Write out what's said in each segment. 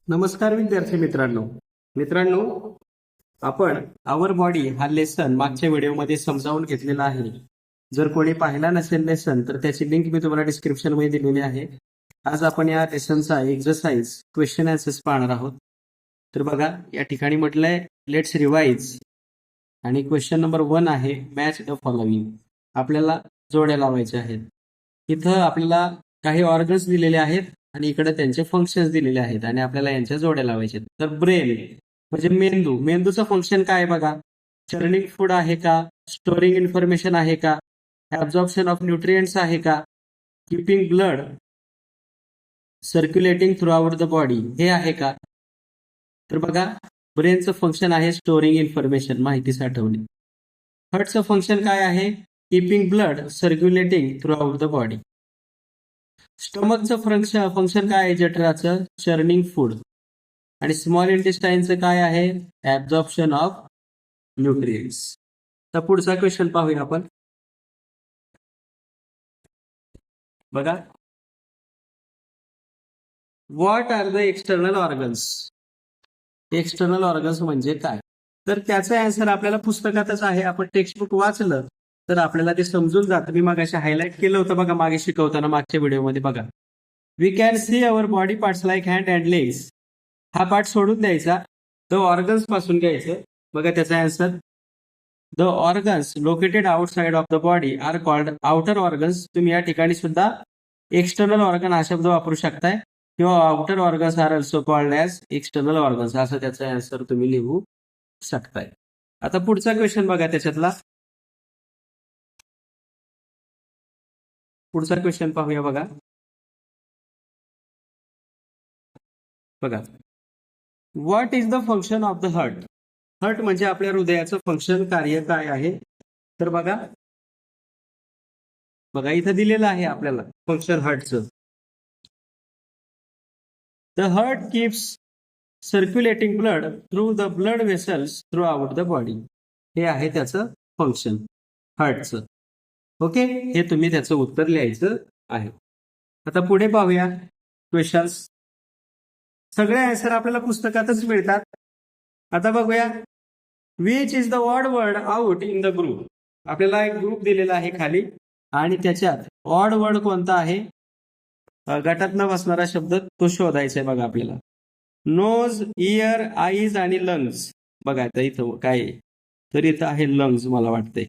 नमस्कार विद्यार्थी मित्रांनो. मित्रांनो, आपण आवर बॉडी हा लेसन मागच्या व्हिडिओमध्ये समजावून घेतलेला आहे. जर कोणी पाहिला नसेल लेसन तर त्याची लिंक मी तुम्हाला डिस्क्रिप्शन मध्ये दिलेली आहे. आज आपण या लेसनचा एक्सरसाइज क्वेश्चन आन्सर्स पाहणार आहोत. तर बघा, या ठिकाणी म्हटलंय लेट्स रिवाइज आणि क्वेश्चन नंबर 1 आहे मॅच द फॉलोइंग. आपल्याला जोड्या लावायच्या आहेत. इथं आपल्याला काही ऑर्गन्स दिलेले आहेत आणि इकडे त्यांचे फंक्शन्स दिलेले आहेत आणि आपल्याला यांच्या जोड्या लावायच्या आहेत. तर ब्रेन म्हणजे मेंदू, मेंदूचं फंक्शन काय आहे बघा. चर्निंग फूड आहे का, स्टोरिंग इन्फॉर्मेशन आहे का, ऍब्झॉर्प्शन ऑफ न्यूट्रिएंट्स आहे का, keeping blood circulating throughout the body हे आहे का. तर बघा, ब्रेनचं फंक्शन आहे स्टोरिंग इन्फॉर्मेशन, माहिती साठवणे. हार्टचं फंक्शन काय आहे, keeping blood circulating throughout the body. स्टमकचं फंक्शन काय आहे जठराचं, चर्निंग फूड. आणि स्मॉल इंटेस्टाईनचं काय आहे, ऍब्झॉर्प्शन ऑफ न्यूट्रिएंट्स. तर पुढचा क्वेश्चन पाहूया आपण. बघा, what are the external organs. External organs म्हणजे काय, तर त्याचं आन्सर आपल्याला पुस्तकातच आहे. आपण टेक्स्टबुक वाचलं तर आपल्याला ते समजून जातं. मी मागाशी हायलाइट केलं होतं बघा, मागे शिकवताना मागच्या व्हिडिओमध्ये. बघा, we can see our body parts like hand and legs. हा पार्ट सोडून द्यायचा, द ऑर्गन्स पासून घ्यायचं. बघा त्याचा answer, the organs located outside of the body are called outer organs. तुम्ही या ठिकाणी सुद्धा एक्सटर्नल ऑर्गन हा शब्द वापरू शकताय किंवा outer organs are also called as external organs, असं त्याचा आन्सर तुम्ही लिहू शकताय. आता पुढचा क्वेश्चन बघा त्याच्यातला. पुढचा क्वेश्चन पाहूया. बघा बघा, what is the function of the heart. Heart म्हणजे आपल्या हृदयाचं फंक्शन, कार्य काय आहे. तर बघा बघा इथं दिलेलं आहे आपल्याला फंक्शन हार्टचं. The heart keeps circulating blood through the blood vessels throughout the body. हे आहे त्याचं फंक्शन हार्टचं. ओके, हे तुम्ही त्याचं उत्तर लिहायचं आहे. आता पुढे पाहूया क्वेश्चन्स. सगळे आन्सर आपल्याला पुस्तकातच मिळतात. आता बघूया, which is the odd word out in the group. आपल्याला एक ग्रुप दिलेला आहे खाली आणि त्याच्यात ऑड वर्ड कोणता आहे, गटात न बसणारा शब्द तो शोधायचा आहे. बघा आपल्याला नोज, इयर, आईज आणि लंग्स. बघा आता इथं काय, तर इथं आहे लंग्स मला वाटतंय,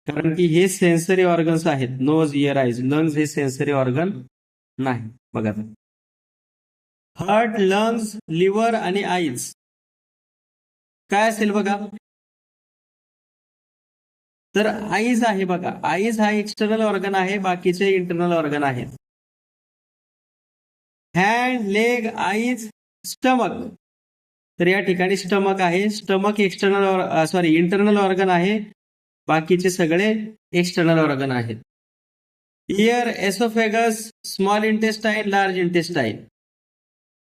कारण की हे सेन्सरी ऑर्गन्स आहेत. Nose, ear, eyes. लंग्स हे सेन्सरी ऑर्गन नाही. बघा, हार्ट, लंग्स, लिव्हर आणि आईज काय असेल बघा. तर आईज आहे. बघा, आईज हा एक्सटर्नल ऑर्गन आहे, बाकीचे इंटरनल ऑर्गन आहेत. Hand, leg, eyes, stomach. तर या ठिकाणी स्टमक आहे. स्टमक एक्सटर्नल इंटरनल ऑर्गन आहे, बाकीचे सगळे एक्सटर्नल ऑर्गन आहेत. Year, oesophagus, small intestine, large intestine.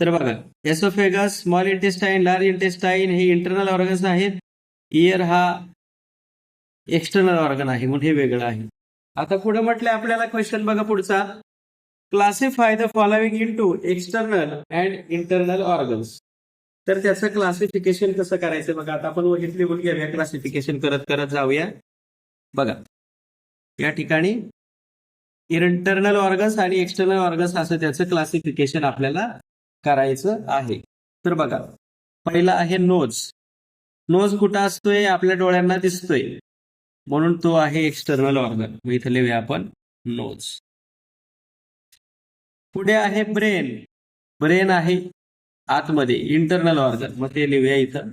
तर बघा, oesophagus, small intestine, large intestine हे इंटरनल ऑर्गन्स आहेत. इयर हा एक्सटर्नल ऑर्गन आहे, म्हणून हे वेगळं आहे. आता पुढे म्हटलं आपल्याला क्वेश्चन बघा पुढचा, classify the following into external and internal organs. तर त्याचं क्लासिफिकेशन कसं करायचं बघा. आता आपण वहीत लिहून घेऊया, क्लासिफिकेशन करत करत जाऊया. बघा, या ठिकाणी इंटरनल ऑर्गन्स आणि एक्सटर्नल ऑर्गन्स असं त्याचं क्लासिफिकेशन आपल्याला करायचं आहे. तर बघा, पहिला आहे नोज. नोज कुठं असतोय, आपल्या डोळ्यांना दिसतोय, म्हणून तो आहे एक्सटर्नल ऑर्गन. इथे लिहूया आपण नोज. पुढे आहे ब्रेन. ब्रेन आहे आतमध्ये, इंटरनल ऑर्गन, मग ते लिहूया इथं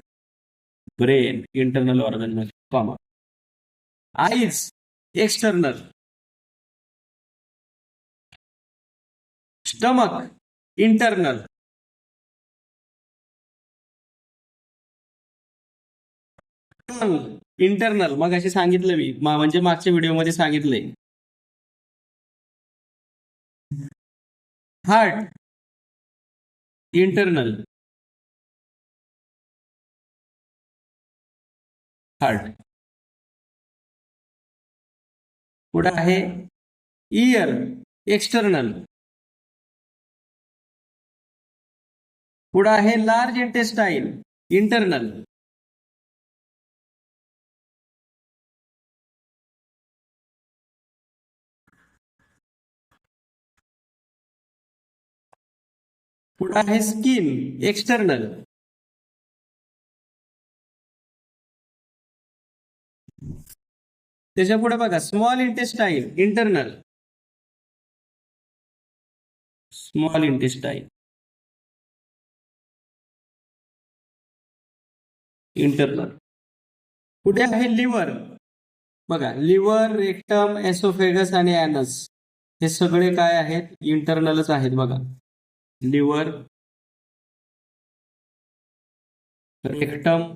ब्रेन इंटरनल ऑर्गन मध्ये comma. Eyes external, stomach internal, tongue internal. मग असे सांगितलं मी, म्हणजे मागच्या व्हिडिओमध्ये सांगितलंय. Heart internal, heart. पुढे आहे इयर एक्सटर्नल. पुढे आहे लार्ज इंटेस्टाईन इंटरनल. पुढे आहे स्किन एक्सटर्नल. त्याच्या पुढे बघा small intestine internal. Small intestine internal. पुढे आहे लिव्हर. बघा लिव्हर, रेक्टम, एसोफेगस आणि ॲनस हे सगळे काय आहेत? इंटरनलच आहेत. बघा लिव्हर, रेक्टम,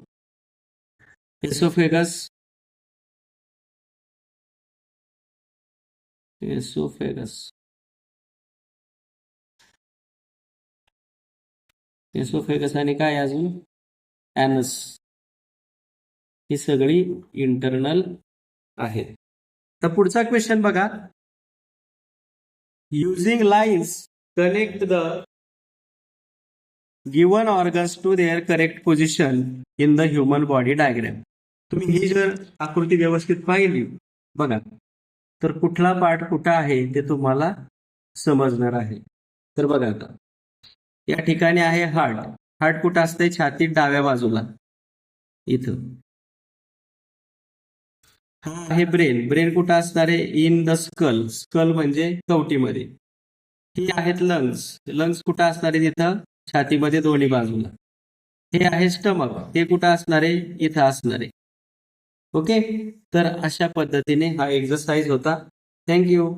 एसोफेगस, एसोफेगस आणि काय अजून? ॲनस. ही सगळी इंटरनल आहेत. तर पुढचा क्वेश्चन बघा. Using lines connect the given organs to their correct position in the human body diagram. तुम्ही ही जर आकृती व्यवस्थित पाहिली बघा तर कुठला पार्ट कुठं आहे ते तुम्हाला समजणार आहे. तर बघा आता या ठिकाणी आहे हार्ट. हार्ट कुठं असतंय? छातीत डाव्या बाजूला इथं. हा आहे ब्रेन. ब्रेन कुठं असणार आहे? In the skull. स्कल म्हणजे कवटीमध्ये. ही आहेत लंग्स. लंग्स कुठं असणार आहे? तिथं छातीमध्ये दोन्ही बाजूला. हे आहे स्टमक. हे कुठं असणार आहे? इथं असणार आहे. ओके. तर अशा पद्धतीने हा एक्सरसाइज होता. थँक्यू.